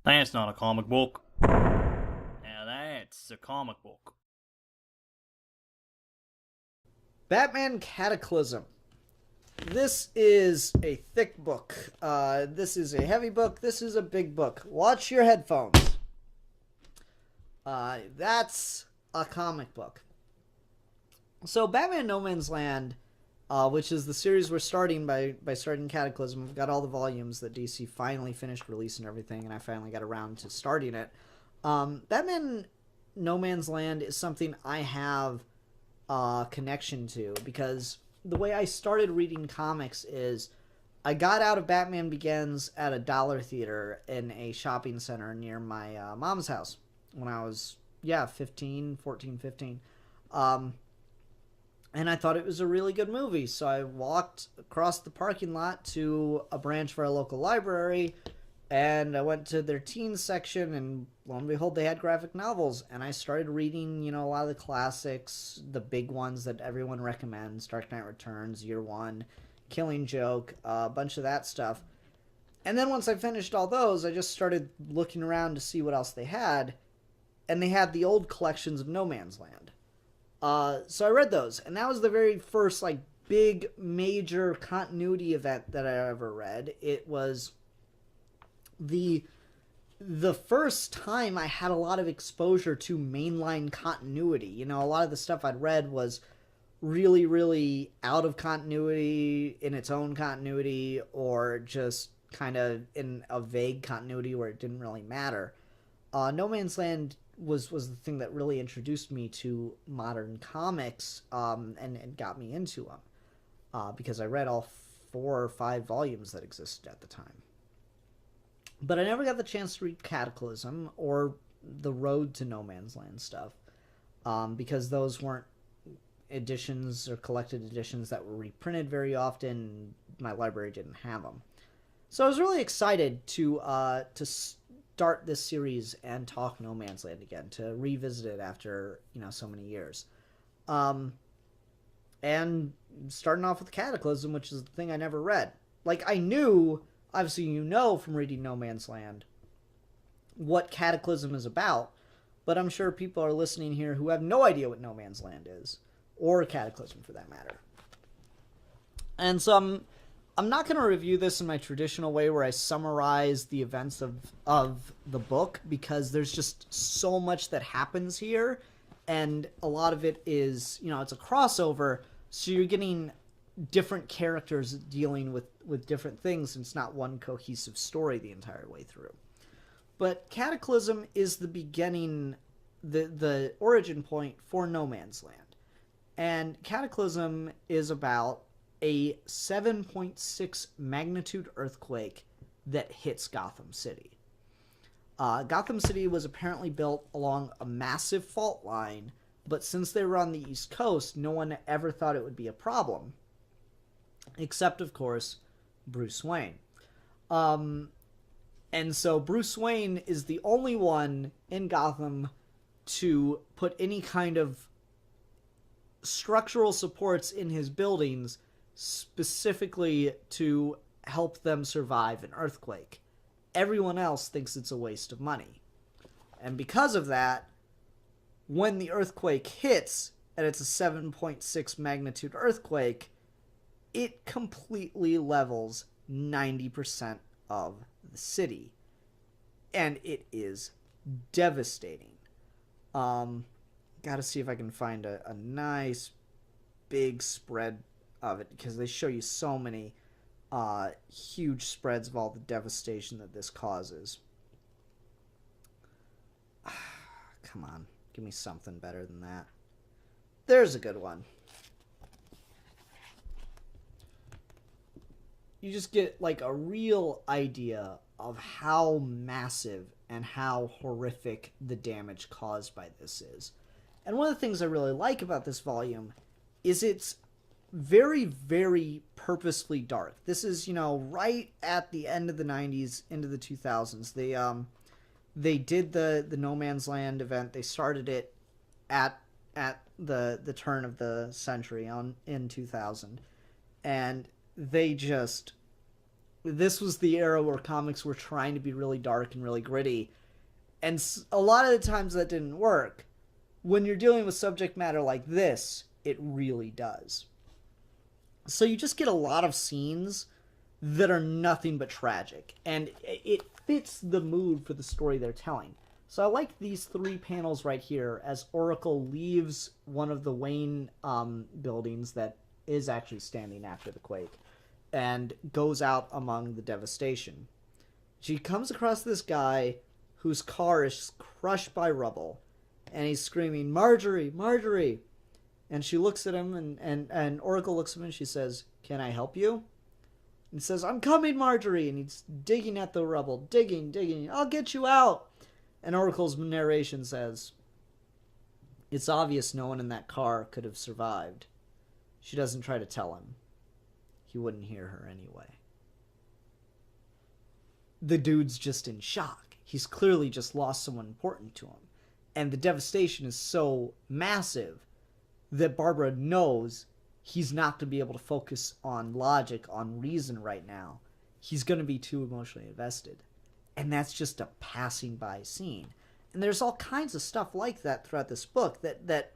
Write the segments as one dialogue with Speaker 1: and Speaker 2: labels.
Speaker 1: That's not a comic book. Now that's a comic book.
Speaker 2: Batman Cataclysm. This is a thick book. This is a heavy book. This is a big book. Watch your headphones. That's a comic book. So Batman No Man's Land, which is the series we're starting by starting Cataclysm. We've got all the volumes that DC finally finished releasing everything, and I finally got around to starting it. Batman No Man's Land is something I have a connection to because the way I started reading comics is I got out of Batman Begins at a dollar theater in a shopping center near my mom's house when I was 14, 15. And I thought it was a really good movie, so I walked across the parking lot to a branch of our local library, and I went to their teens section, and lo and behold, they had graphic novels, and I started reading, a lot of the classics, the big ones that everyone recommends: Dark Knight Returns, Year One, Killing Joke, a bunch of that stuff. And then once I finished all those, I just started looking around to see what else they had, and they had the old collections of No Man's Land. So I read those, and that was the very first big major continuity event that I ever read. It was the first time I had a lot of exposure to mainline continuity. A lot of the stuff I'd read was really, really out of continuity, in its own continuity, or just kind of in a vague continuity where it didn't really matter. No Man's Land was the thing that really introduced me to modern comics, and got me into them, because I read all 4 or 5 volumes that existed at the time. But I never got the chance to read Cataclysm or the Road to No Man's Land stuff, because those weren't editions or collected editions that were reprinted very often. My library didn't have them. So I was really excited to start this series and talk No Man's Land again, to revisit it after so many years. And starting off with Cataclysm, which is the thing I never read. I knew, obviously from reading No Man's Land, what Cataclysm is about, but I'm sure people are listening here who have no idea what No Man's Land is, or Cataclysm for that matter. And so I'm not going to review this in my traditional way where I summarize the events of the book, because there's just so much that happens here, and a lot of it is, it's a crossover, so you're getting different characters dealing with different things, and it's not one cohesive story the entire way through. But Cataclysm is the beginning, the origin point for No Man's Land. And Cataclysm is about a 7.6 magnitude earthquake that hits Gotham City. Gotham City was apparently built along a massive fault line, but since they were on the East Coast, no one ever thought it would be a problem. Except, of course, Bruce Wayne. And so Bruce Wayne is the only one in Gotham to put any kind of structural supports in his buildings specifically to help them survive an earthquake. Everyone else thinks it's a waste of money. And because of that, when the earthquake hits, and it's a 7.6 magnitude earthquake, it completely levels 90% of the city. And it is devastating. Gotta see if I can find a nice big spread of it, because they show you so many huge spreads of all the devastation that this causes. Come on, give me something better than that. There's a good one. You just get a real idea of how massive and how horrific the damage caused by this is. And one of the things I really like about this volume is it's very, very purposefully dark. This is, right at the end of the 90s, into the 2000s. They did the No Man's Land event. They started it at the turn of the century in 2000. And they just this was the era where comics were trying to be really dark and really gritty. And a lot of the times that didn't work. When you're dealing with subject matter like this, it really does. So you just get a lot of scenes that are nothing but tragic. And it fits the mood for the story they're telling. So I like these 3 panels right here as Oracle leaves one of the Wayne buildings that is actually standing after the quake and goes out among the devastation. She comes across this guy whose car is crushed by rubble, and he's screaming, "Marjorie, Marjorie!" And she looks at him, and Oracle looks at him, and she says, "Can I help you?" And he says, "I'm coming, Marjorie!" And he's digging at the rubble, digging, "I'll get you out!" And Oracle's narration says, "It's obvious no one in that car could have survived." She doesn't try to tell him. He wouldn't hear her anyway. The dude's just in shock. He's clearly just lost someone important to him. And the devastation is so massive that Barbara knows he's not going to be able to focus on logic, on reason right now. He's going to be too emotionally invested. And that's just a passing by scene. And there's all kinds of stuff like that throughout this book, that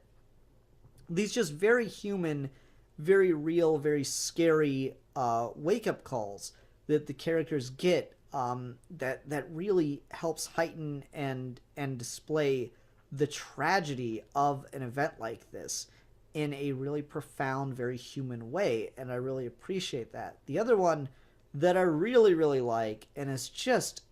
Speaker 2: these just very human, very real, very scary wake-up calls that the characters get that really helps heighten and display the tragedy of an event like this in a really profound, very human way, and I really appreciate that. The other one that I really, really like, and it's just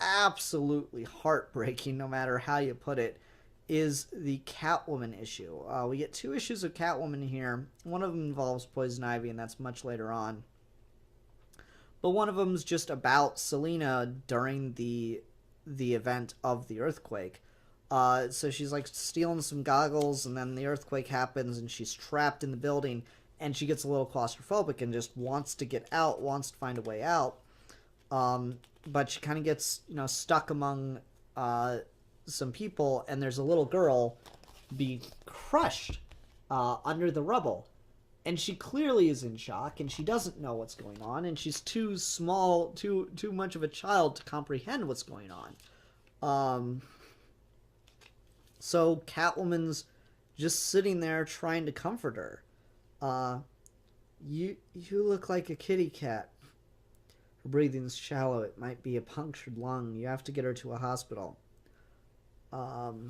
Speaker 2: absolutely heartbreaking no matter how you put it, is the Catwoman issue. We get 2 issues of Catwoman here. One of them involves Poison Ivy, and that's much later on. But one of them's just about Selina during the event of the earthquake. So she's like stealing some goggles, and then the earthquake happens, and she's trapped in the building, and she gets a little claustrophobic and just wants to get out, wants to find a way out. But she kind of gets, stuck among some people, and there's a little girl being crushed under the rubble. And she clearly is in shock, and she doesn't know what's going on, and she's too small, too much of a child to comprehend what's going on. So Catwoman's just sitting there trying to comfort her. You look like a kitty cat. Her breathing's shallow. It might be a punctured lung. You have to get her to a hospital. Do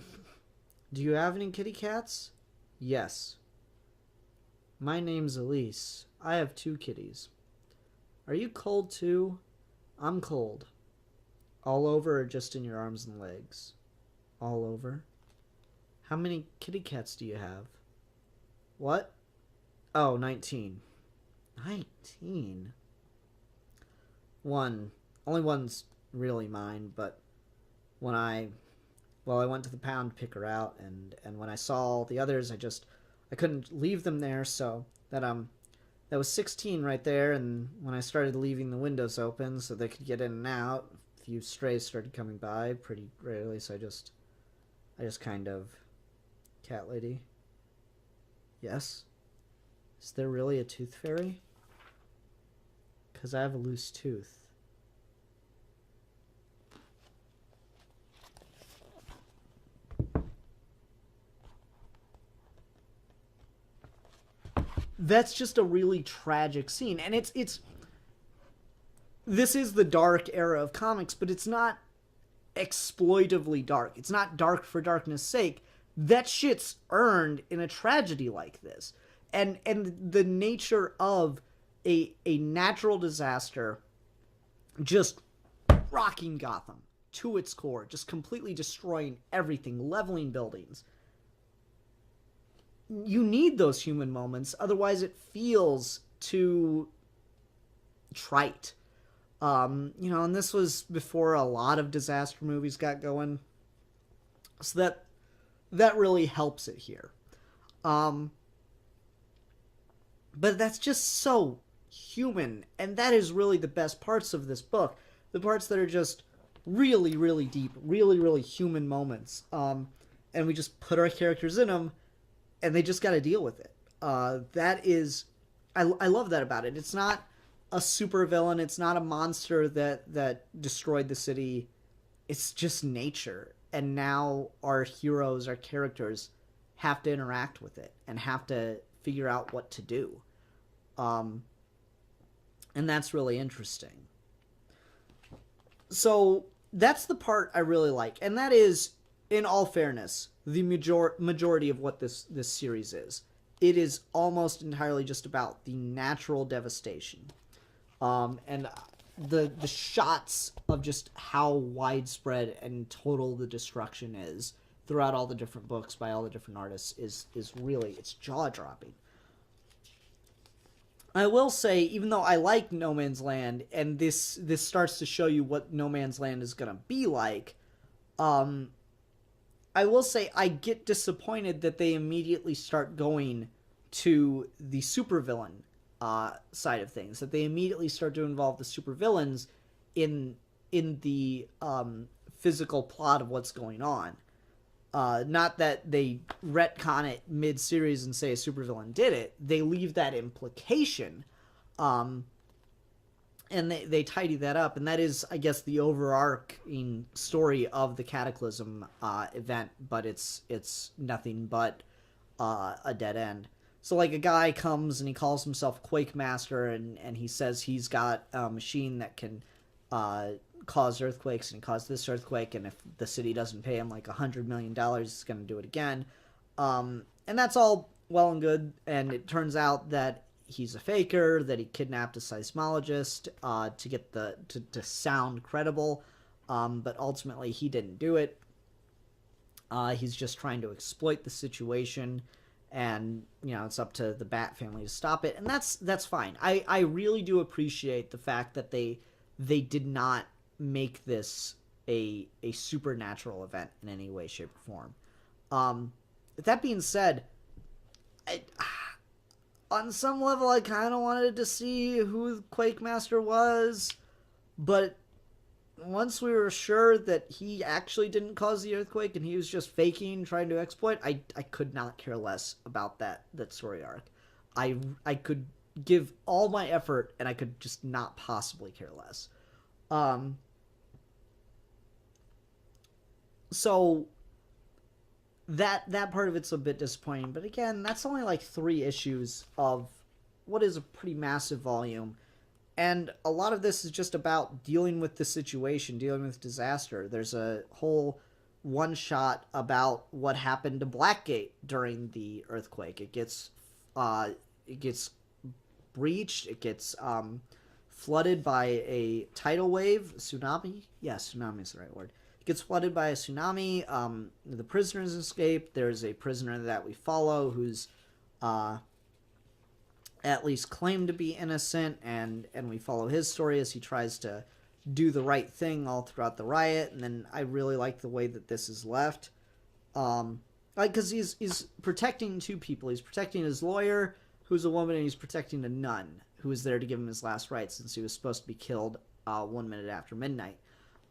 Speaker 2: you have any kitty cats? Yes. My name's Elise. I have 2 kitties. Are you cold too? I'm cold. All over or just in your arms and legs? All over. How many kitty cats do you have? What? Oh, 19. 19? One. Only one's really mine, but when I went to the pound to pick her out, and when I saw all the others, I couldn't leave them there, so that was 16 right there, and when I started leaving the windows open so they could get in and out, a few strays started coming by pretty rarely, so I just kind of... Cat lady? Yes? Is there really a tooth fairy? 'Cause I have a loose tooth. That's just a really tragic scene, and it's this is the dark era of comics, but it's not exploitively dark. It's not dark for darkness' sake. That shit's earned in a tragedy like this. And the nature of a natural disaster just rocking Gotham to its core, just completely destroying everything, leveling buildings. You need those human moments, otherwise it feels too trite. And this was before a lot of disaster movies got going. So that really helps it here. But that's just so human, and that is really the best parts of this book. The parts that are just really, really deep, really, really human moments. And we just put our characters in them, and they just got to deal with it. I love that about it. It's not a supervillain. It's not a monster that destroyed the city. It's just nature. And now our heroes, our characters, have to interact with it and have to figure out what to do. And that's really interesting. So that's the part I really like. And that is, in all fairness, the majority of what this series is. It is almost entirely just about the natural devastation. And the shots of just how widespread and total the destruction is throughout all the different books by all the different artists is really, it's jaw-dropping. I will say, even though I like No Man's Land, and this starts to show you what No Man's Land is going to be like, I will say I get disappointed that they immediately start going to the supervillain side of things, that they immediately start to involve the supervillains in the physical plot of what's going on. Not that they retcon it mid-series and say a supervillain did it. They leave that implication, and they tidy that up. And that is, I guess, the overarching story of the Cataclysm event, but it's nothing but a dead end. So, like, a guy comes and he calls himself Quake Master, and he says he's got a machine that can cause earthquakes, and cause this earthquake, and if the city doesn't pay him like $100 million, he's going to do it again. And that's all well and good, and it turns out that he's a faker, that he kidnapped a seismologist to get to sound credible, but ultimately he didn't do it. He's just trying to exploit the situation, and it's up to the Bat family to stop it, and that's fine. I really do appreciate the fact that they did not make this a supernatural event in any way, shape, or form. That being said, on some level, I kind of wanted to see who Quake Master was, but once we were sure that he actually didn't cause the earthquake and he was just faking, trying to exploit, I could not care less about that story arc. I could give all my effort, and I could just not possibly care less. So that part of it's a bit disappointing, but again, that's only like 3 issues of what is a pretty massive volume, and a lot of this is just about dealing with the situation, dealing with disaster. There's a whole one-shot about what happened to Blackgate during the earthquake. It gets breached, it gets flooded by a tidal wave, tsunami. Yeah, tsunami is the right word. It gets flooded by a tsunami. The prisoners escape. There's a prisoner that we follow who's at least claimed to be innocent, and we follow his story as he tries to do the right thing all throughout the riot. And then I really like the way that this is left, because he's protecting 2 people. He's protecting his lawyer, who's a woman, and he's protecting a nun who was there to give him his last rites, since he was supposed to be killed 1 minute after midnight.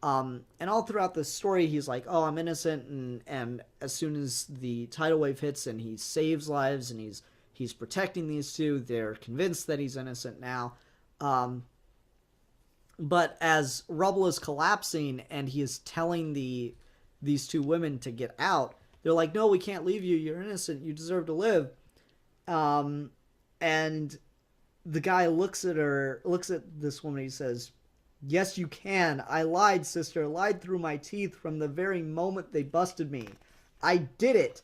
Speaker 2: And all throughout the story, he's like, oh, I'm innocent, and as soon as the tidal wave hits and he saves lives and he's protecting these 2, they're convinced that he's innocent now. But as rubble is collapsing and he is telling these 2 women to get out, they're like, no, we can't leave you, you're innocent, you deserve to live. And the guy looks at this woman, he says, yes, you can. I lied, sister. Lied through my teeth from the very moment they busted me. I did it.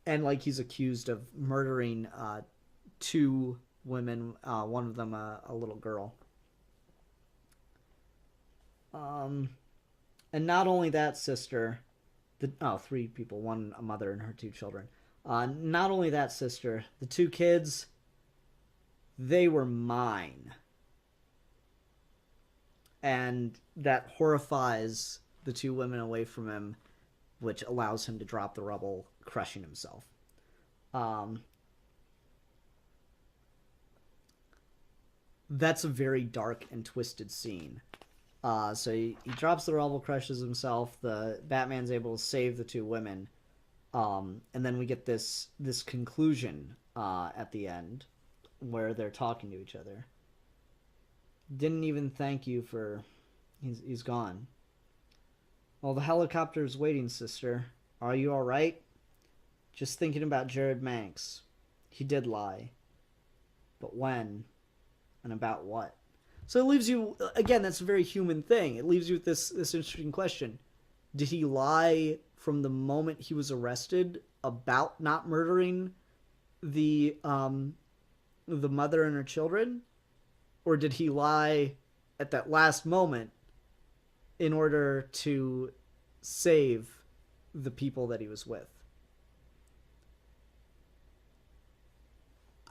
Speaker 2: And, like, he's accused of murdering 2 women, one of them a little girl. And not only that, sister... 3 people. 1 a mother and her 2 children. Not only that, sister. The 2 kids, they were mine. And that horrifies the 2 women away from him, which allows him to drop the rubble, crushing himself. That's a very dark and twisted scene. So he drops the rubble, crushes himself. The Batman's able to save the 2 women, and then we get this conclusion at the end where they're talking to each other. Didn't even thank you for... He's gone. Well, the helicopter's waiting, sister. Are you alright? Just thinking about Jared Manx. He did lie. But when? And about what? So it leaves you... Again, that's a very human thing. It leaves you with this interesting question. Did he lie from the moment he was arrested about not murdering the mother and her children? Or did he lie at that last moment in order to save the people that he was with?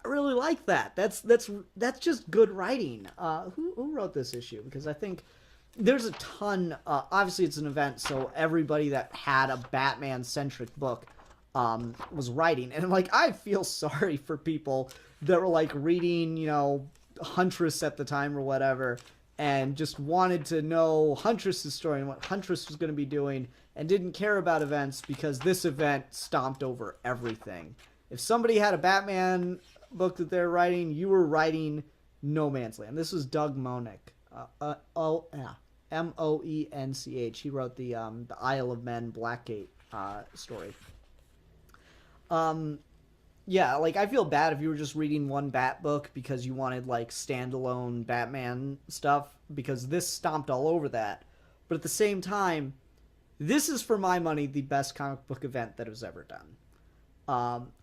Speaker 2: I really like that. That's just good writing. Who wrote this issue? Because I think there's a ton. Obviously, it's an event, so everybody that had a Batman-centric book was writing, and like I feel sorry for people that were like reading, you know, Huntress at the time or whatever, and just wanted to know Huntress's story and what Huntress was going to be doing, and didn't care about events because this event stomped over everything. If somebody had a Batman book that they're writing, you were writing No Man's Land. This was Doug Moench. Moench. He wrote the Isle of Men Blackgate story. Yeah, like I feel bad if you were just reading one Bat book because you wanted like standalone Batman stuff, because this stomped all over that. But at the same time, this is for my money the best comic book event that was ever done.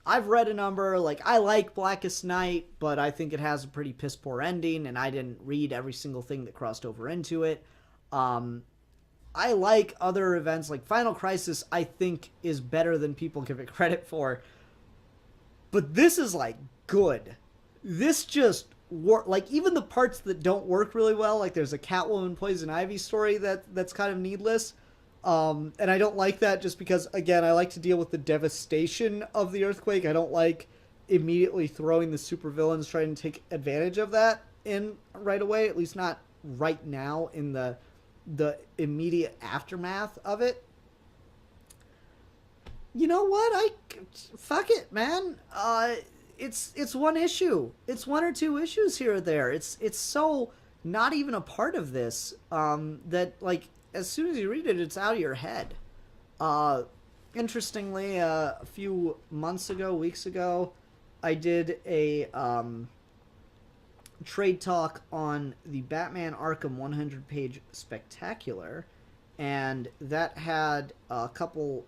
Speaker 2: I've read a number, like I like Blackest Night, but I think it has a pretty piss poor ending, and I didn't read every single thing that crossed over into it. I like other events, like Final Crisis I think is better than people give it credit for. But this is like good. This just like even the parts that don't work really well, like there's a Catwoman Poison Ivy story that's kind of needless. And I don't like that just because, again, I like to deal with the devastation of the earthquake. I don't like immediately throwing the supervillains trying to take advantage of that in right away, at least not right now in the immediate aftermath of it. You know what? Fuck it, man. It's one issue. It's one or two issues here or there. It's so not even a part of this that like as soon as you read it, it's out of your head. Interestingly, a few weeks ago, I did a trade talk on the Batman Arkham 100-page spectacular, and that had a couple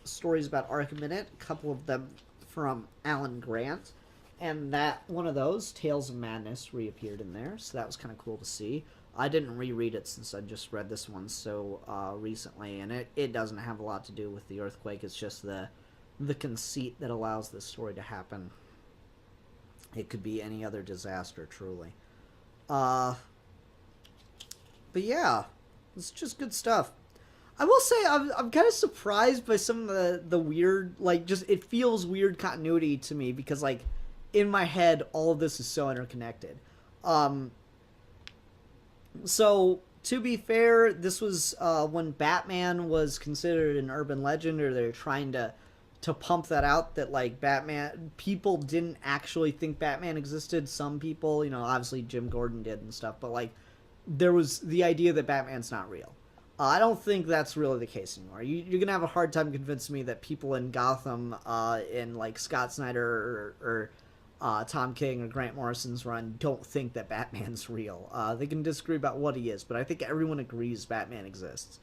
Speaker 2: stories about Arkham in it, a couple of them from Alan Grant, and that one of those, Tales of Madness, reappeared in there, so that was kind of cool to see. I didn't reread it since I just read this one so recently, and it doesn't have a lot to do with the earthquake. It's just the conceit that allows this story to happen. It could be any other disaster, truly. But yeah, it's just good stuff. I will say I'm kind of surprised by some of the weird, like, just it feels weird continuity to me because, like, in my head, all of this is so interconnected. So, to be fair, this was when Batman was considered an urban legend, or they're trying to pump that out, that, like, Batman... People didn't actually think Batman existed. Some people, you know, obviously Jim Gordon did and stuff, but, like, there was the idea that Batman's not real. I don't think that's really the case anymore. You're going to have a hard time convincing me that people in Gotham, in, like, Scott Snyder or Tom King or Grant Morrison's run don't think that Batman's real. They can disagree about what he is, but I think everyone agrees Batman exists.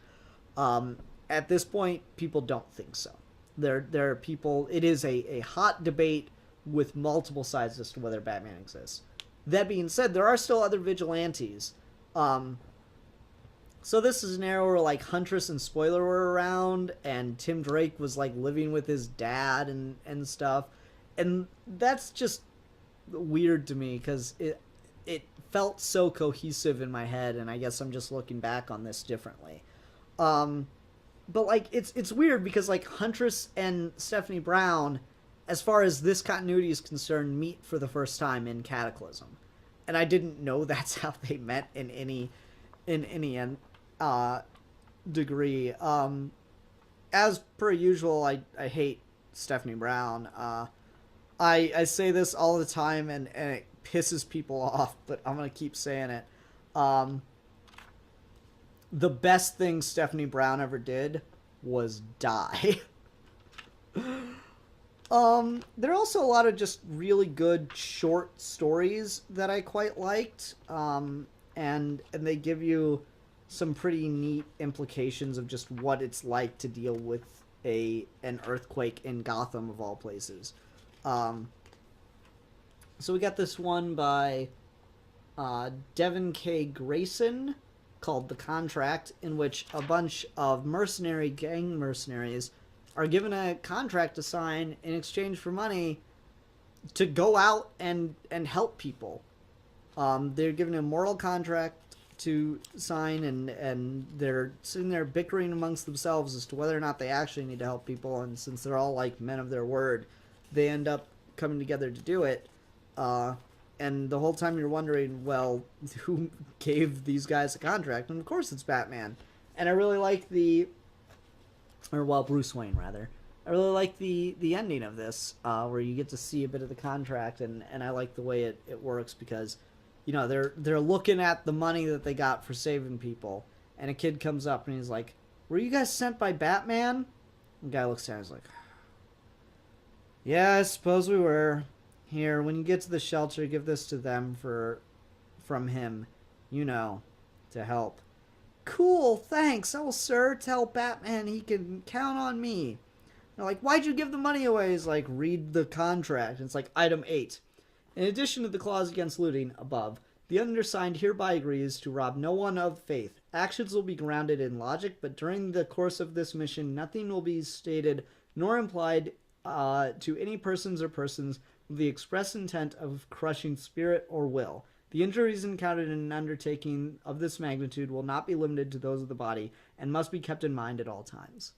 Speaker 2: At this point, people don't think so. There are people... It is a hot debate with multiple sides as to whether Batman exists. That being said, there are still other vigilantes. So this is an era where, like, Huntress and Spoiler were around, and Tim Drake was, like, living with his dad and stuff. And that's just weird to me, because it felt so cohesive in my head, and I guess I'm just looking back on this differently. But, like, it's weird, because, like, Huntress and Stephanie Brown, as far as this continuity is concerned, meet for the first time in Cataclysm. And I didn't know that's how they met in any degree. As per usual, I hate Stephanie Brown. I say this all the time, and it pisses people off, but I'm going to keep saying it. The best thing Stephanie Brown ever did was die. There are also a lot of just really good short stories that I quite liked. And they give you some pretty neat implications of just what it's like to deal with an earthquake in Gotham of all places. So we got this one by Devin K. Grayson called The Contract, in which a bunch of gang mercenaries are given a contract to sign in exchange for money to go out and help people. They're given a moral contract to sign, and they're sitting there bickering amongst themselves as to whether or not they actually need to help people, and since they're all like men of their word, they end up coming together to do it. And the whole time you're wondering, well, who gave these guys a contract? And of course it's Batman. And I really like Bruce Wayne, rather. I really like the ending of this, where you get to see a bit of the contract, and I like the way it works, because, you know, they're looking at the money that they got for saving people, and a kid comes up and he's like, "Were you guys sent by Batman?" And the guy looks down and he's like, "Yeah, I suppose we were. Here, when you get to the shelter, give this to them from him, you know, to help." "Cool, thanks. Oh, sir, tell Batman he can count on me." They're like, "Why'd you give the money away?" He's like, "Read the contract." And it's like, item 8. In addition to the clause against looting above, the undersigned hereby agrees to rob no one of faith. Actions will be grounded in logic, but during the course of this mission, nothing will be stated nor implied to any persons or persons with the express intent of crushing spirit or will. The injuries encountered in an undertaking of this magnitude will not be limited to those of the body and must be kept in mind at all times.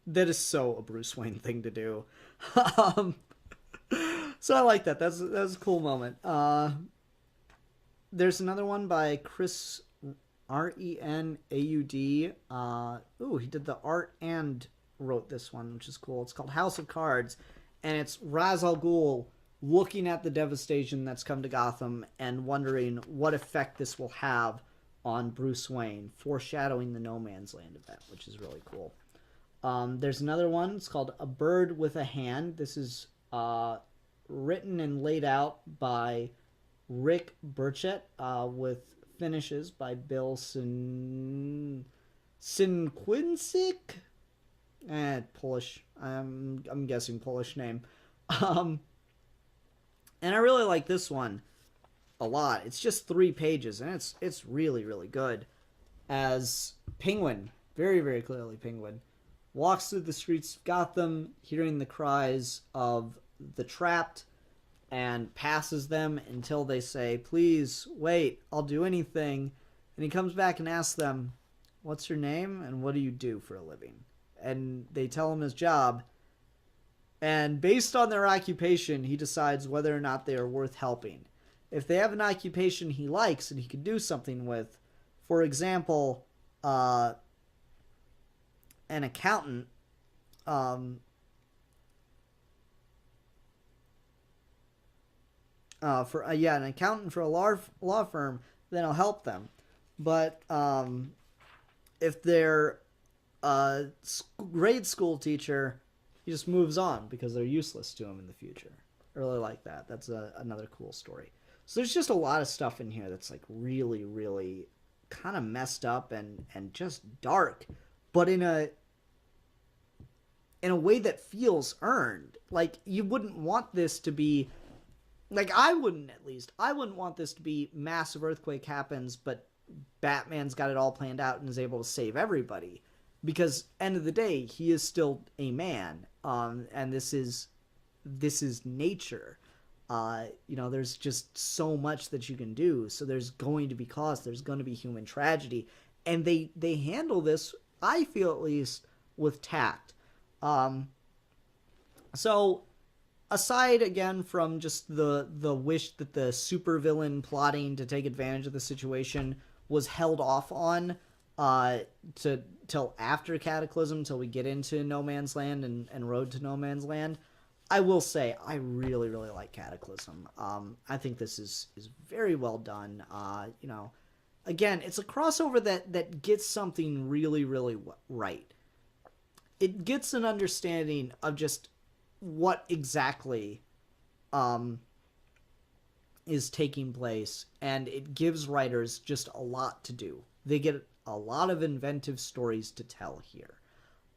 Speaker 2: That is so a Bruce Wayne thing to do. So I like that. That's a cool moment. There's another one by Chris Renaud. He did the art and wrote this one, which is cool. It's called House of Cards, and it's Ra's al Ghul looking at the devastation that's come to Gotham and wondering what effect this will have on Bruce Wayne, foreshadowing the No Man's Land event, which is really cool. There's another one. It's called A Bird with a Hand. This is written and laid out by Rick Burchett, with finishes by Bill Sinquinsic. Polish. I'm guessing Polish name. And I really like this one a lot. It's just 3 pages, and it's really, really good. As Penguin, very, very clearly Penguin, walks through the streets of Gotham, hearing the cries of the trapped, and passes them until they say, "Please, wait, I'll do anything." And he comes back and asks them, "What's your name, and what do you do for a living?" And they tell him his job. And based on their occupation, he decides whether or not they are worth helping. If they have an occupation he likes and he can do something with, for example, an accountant, an accountant for a law firm, then I'll help them. But if they're a grade school teacher, he just moves on because they're useless to him in the future. I really like that. That's another cool story. So there's just a lot of stuff in here that's like really, really kind of messed up and just dark, but in a way that feels earned. Like, you wouldn't want this to be, like, I wouldn't want this to be massive earthquake happens, but Batman's got it all planned out and is able to save everybody. Because end of the day, he is still a man, and this is nature. There's just so much that you can do. So there's going to be cost. There's going to be human tragedy, and they handle this, I feel at least, with tact. So aside again from just the wish that the supervillain plotting to take advantage of the situation was held off on till after Cataclysm, till we get into No Man's Land and Road to No Man's Land, I will say I really really like Cataclysm. I think this is very well done. You know, again, it's a crossover that gets something really really right. It gets an understanding of just what exactly is taking place, and it gives writers just a lot to do. They get a lot of inventive stories to tell here,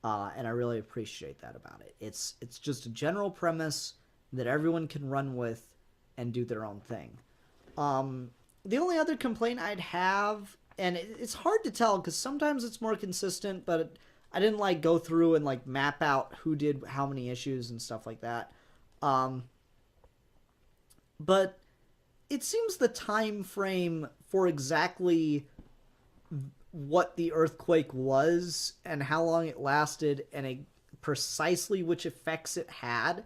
Speaker 2: and I really appreciate that about it. It's just a general premise that everyone can run with and do their own thing. The only other complaint I'd have, and it's hard to tell because sometimes it's more consistent, but I didn't like go through and like map out who did how many issues and stuff like that. But it seems the time frame for exactly what the earthquake was and how long it lasted and precisely which effects it had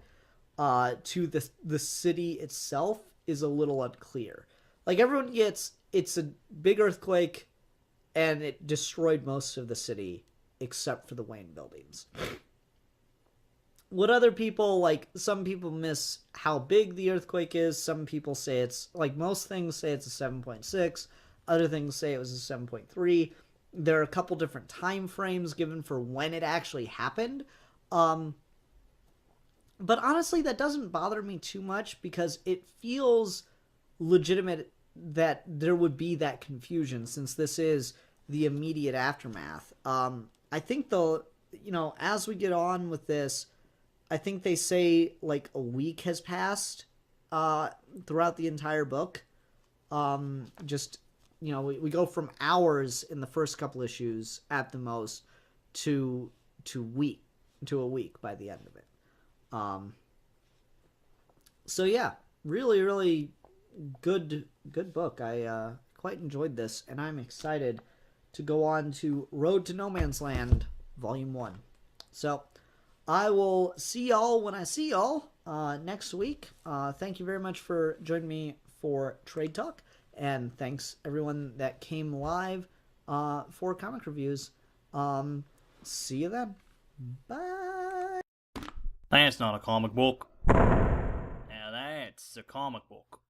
Speaker 2: to the city itself is a little unclear. Like, everyone gets, it's a big earthquake and it destroyed most of the city except for the Wayne buildings. What other people, like, some people miss how big the earthquake is. Some people say it's, like, most things say it's a 7.6. Other things say it was a 7.3. There are a couple different time frames given for when it actually happened. But honestly, that doesn't bother me too much because it feels legitimate that there would be that confusion since this is the immediate aftermath. I think, though, you know, as we get on with this, I think they say like a week has passed throughout the entire book. Just, you know, we go from hours in the first couple issues at the most to a week by the end of it. So yeah, really really good book. I quite enjoyed this, and I'm excited to go on to Road to No Man's Land Volume 1. So I will see y'all when I see y'all next week. Thank you very much for joining me for Trade Talk, and thanks everyone that came live for comic reviews. See you then. Bye.
Speaker 1: That's not a comic book. Now that's a comic book.